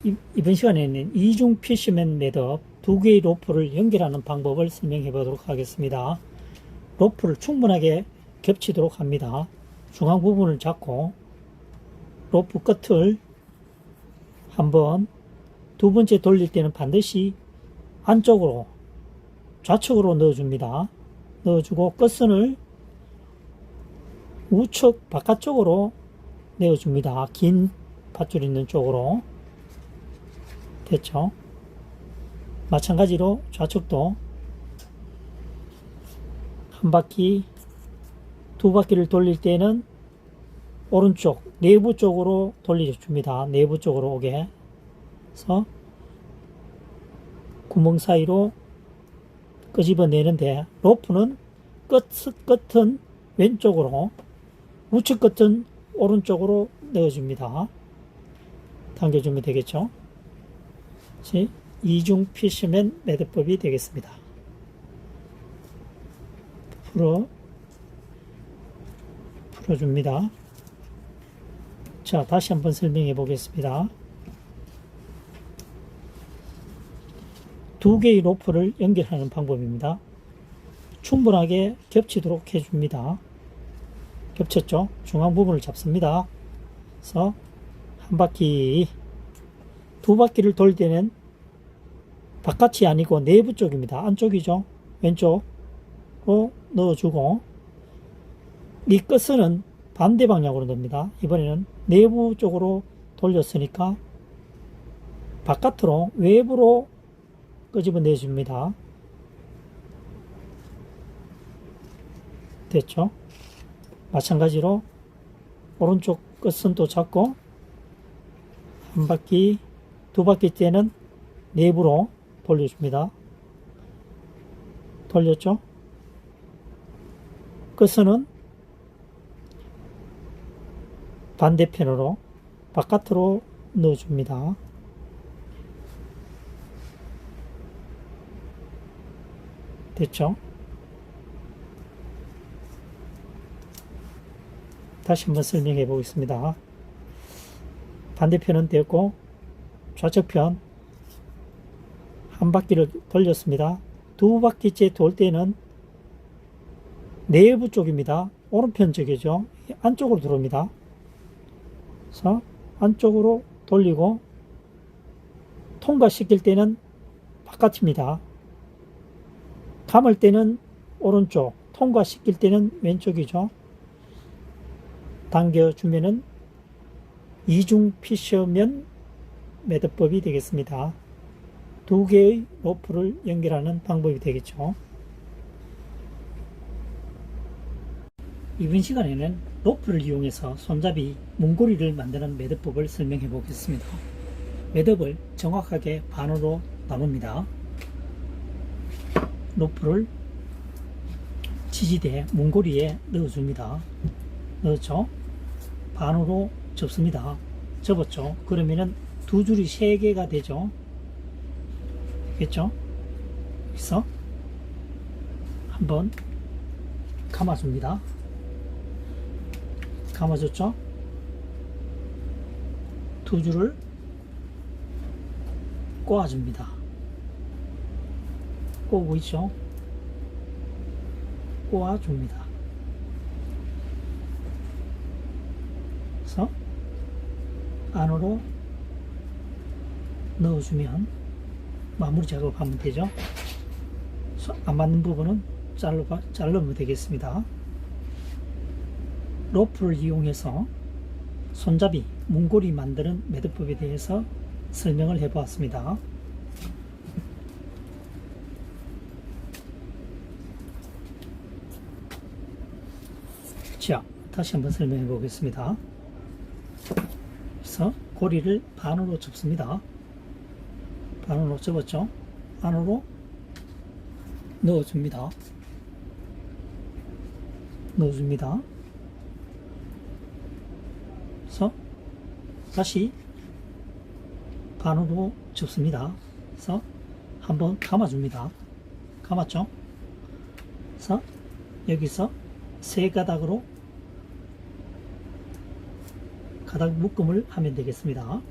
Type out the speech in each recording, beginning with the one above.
이번 시간에는 이중 피쉬맨 매듭 두 개의 로프를 연결하는 방법을 설명해 보도록 하겠습니다. 로프를 충분하게 겹치도록 합니다. 중앙 부분을 잡고 로프 끝을 한번 두 번째 돌릴 때는 반드시 안쪽으로 좌측으로 넣어줍니다. 넣어주고 끝선을 우측 바깥쪽으로 내어줍니다. 긴 밧줄 있는 쪽으로. 됐죠? 마찬가지로 좌측도 한 바퀴, 두 바퀴를 돌릴 때는 오른쪽 내부 쪽으로 돌려줍니다. 내부 쪽으로 오게 해서 구멍 사이로 끄집어내는데 로프는 끝은 왼쪽으로 우측 끝은 오른쪽으로 넣어줍니다. 당겨주면 되겠죠? 이중 피쉬맨 매듭법이 되겠습니다. 풀어줍니다. 자, 다시 한번 설명해 보겠습니다. 두 개의 로프를 연결하는 방법입니다. 충분하게 겹치도록 해줍니다. 겹쳤죠? 중앙 부분을 잡습니다. 그래서 한 바퀴, 두 바퀴를 돌 때는 바깥이 아니고 내부 쪽입니다. 안쪽이죠. 왼쪽으로 넣어주고 이 끝은 반대 방향으로 넣습니다. 이번에는 내부 쪽으로 돌렸으니까 바깥으로 외부로 끄집어 내줍니다. 됐죠? 마찬가지로 오른쪽 끝은 또 잡고 한 바퀴, 두 바퀴 때는 내부로 돌려줍니다. 돌렸죠? 끝은 반대편으로 바깥으로 넣어줍니다. 됐죠? 다시 한번 설명해 보겠습니다. 반대편은 됐고 좌측편 한 바퀴를 돌렸습니다. 두 바퀴째 돌 때는 내부 쪽입니다. 오른편 쪽이죠. 안쪽으로 들어옵니다. 그래서 안쪽으로 돌리고 통과시킬 때는 바깥입니다. 감을 때는 오른쪽, 통과시킬 때는 왼쪽이죠. 당겨주면은 이중 피쉬맨 매듭법이 되겠습니다. 두 개의 로프를 연결하는 방법이 되겠죠. 이번 시간에는 로프를 이용해서 손잡이 문고리를 만드는 매듭법을 설명해 보겠습니다. 매듭을 정확하게 반으로 나눕니다. 로프를 지지대 문고리에 넣어줍니다. 넣었죠? 반으로 접습니다. 접었죠? 그러면은 두 줄이 세 개가 되죠? 되겠죠? 여기서 한번 감아줍니다. 감아줬죠? 두 줄을 꼬아줍니다. 꼬고 있죠? 꼬아줍니다. 그래서 안으로 넣어주면 마무리 작업하면 되죠. 안 맞는 부분은 자르면 되겠습니다. 로프를 이용해서 손잡이, 문고리 만드는 매듭법에 대해서 설명을 해보았습니다. 자, 다시 한번 설명해 보겠습니다. 그래서 고리를 반으로 접습니다. 반으로 접었죠? 안으로 넣어줍니다. 넣어줍니다. 그래서 다시 반으로 접습니다. 그래서 한번 감아줍니다. 감았죠? 그래서 여기서 세 가닥으로 가닥 묶음을 하면 되겠습니다.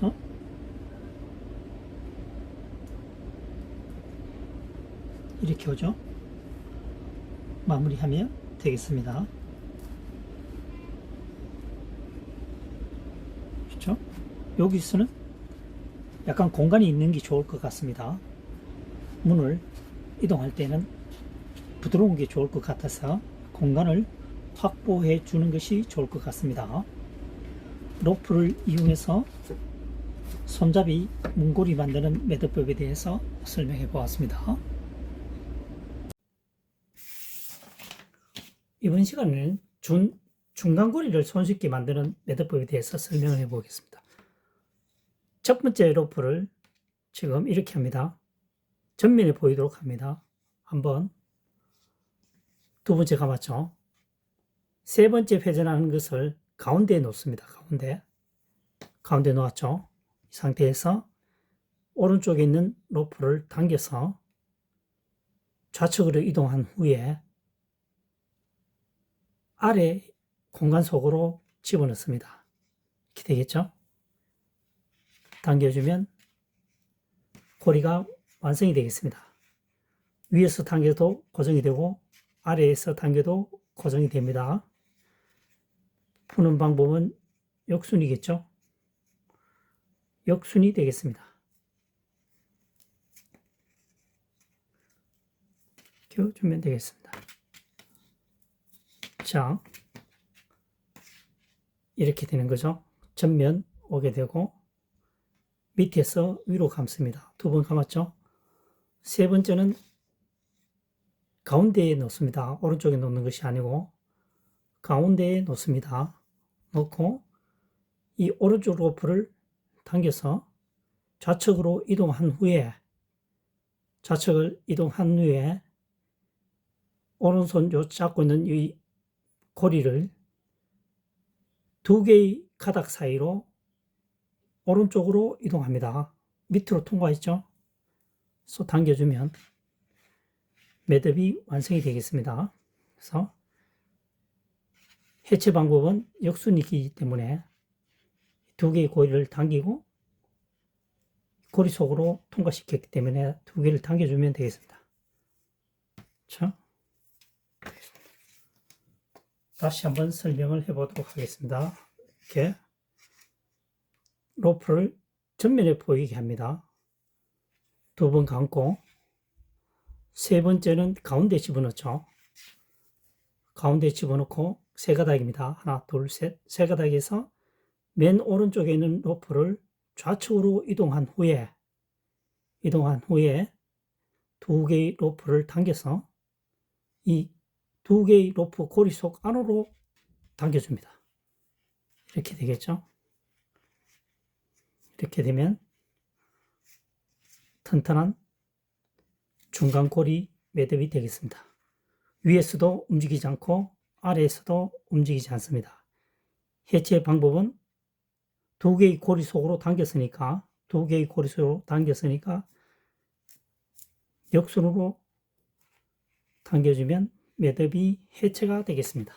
그래서 이렇게 오죠. 마무리하면 되겠습니다. 그렇죠? 여기서는 약간 공간이 있는 게 좋을 것 같습니다. 문을 이동할 때는 부드러운 게 좋을 것 같아서 공간을 확보해 주는 것이 좋을 것 같습니다. 로프를 이용해서 손잡이 문고리 만드는 매듭법에 대해서 설명해 보았습니다. 이번 시간에는 중간고리를 손쉽게 만드는 매듭법에 대해서 설명을 해 보겠습니다. 첫 번째 로프를 지금 이렇게 합니다. 전면에 보이도록 합니다. 한번, 두 번째 감았죠. 세 번째 회전하는 것을 가운데에 놓습니다. 가운데 놓았죠. 이 상태에서 오른쪽에 있는 로프를 당겨서 좌측으로 이동한 후에 아래 공간 속으로 집어넣습니다. 이렇게 되겠죠? 당겨주면 고리가 완성이 되겠습니다. 위에서 당겨도 고정이 되고 아래에서 당겨도 고정이 됩니다. 푸는 방법은 역순이겠죠? 역순이 되겠습니다. 껴주면 되겠습니다. 자, 이렇게 되는 거죠. 전면 오게 되고 밑에서 위로 감습니다. 두 번 감았죠. 세 번째는 가운데에 놓습니다. 오른쪽에 놓는 것이 아니고 가운데에 놓습니다. 놓고 이 오른쪽 로프를 당겨서 좌측으로 이동한 후에 오른손 잡고 있는 이 고리를 두 개의 가닥 사이로 오른쪽으로 이동합니다. 밑으로 통과했죠? 그래서 당겨주면 매듭이 완성이 되겠습니다. 그래서 해체 방법은 역순이기 때문에 두 개의 고리를 당기고 고리 속으로 통과시켰기 때문에 두 개를 당겨주면 되겠습니다. 자, 다시 한번 설명을 해보도록 하겠습니다. 이렇게 로프를 전면에 보이게 합니다. 두 번 감고 세 번째는 가운데 집어넣죠. 가운데 집어넣고 세 가닥입니다. 하나, 둘, 셋. 세 가닥에서 맨 오른쪽에 있는 로프를 좌측으로 이동한 후에 두 개의 로프를 당겨서 이 두 개의 로프 고리 속 안으로 당겨줍니다. 이렇게 되겠죠. 이렇게 되면 튼튼한 중간고리 매듭이 되겠습니다. 위에서도 움직이지 않고 아래에서도 움직이지 않습니다. 해체 방법은 두 개의 고리 속으로 당겼으니까 역순으로 당겨주면 매듭이 해체가 되겠습니다.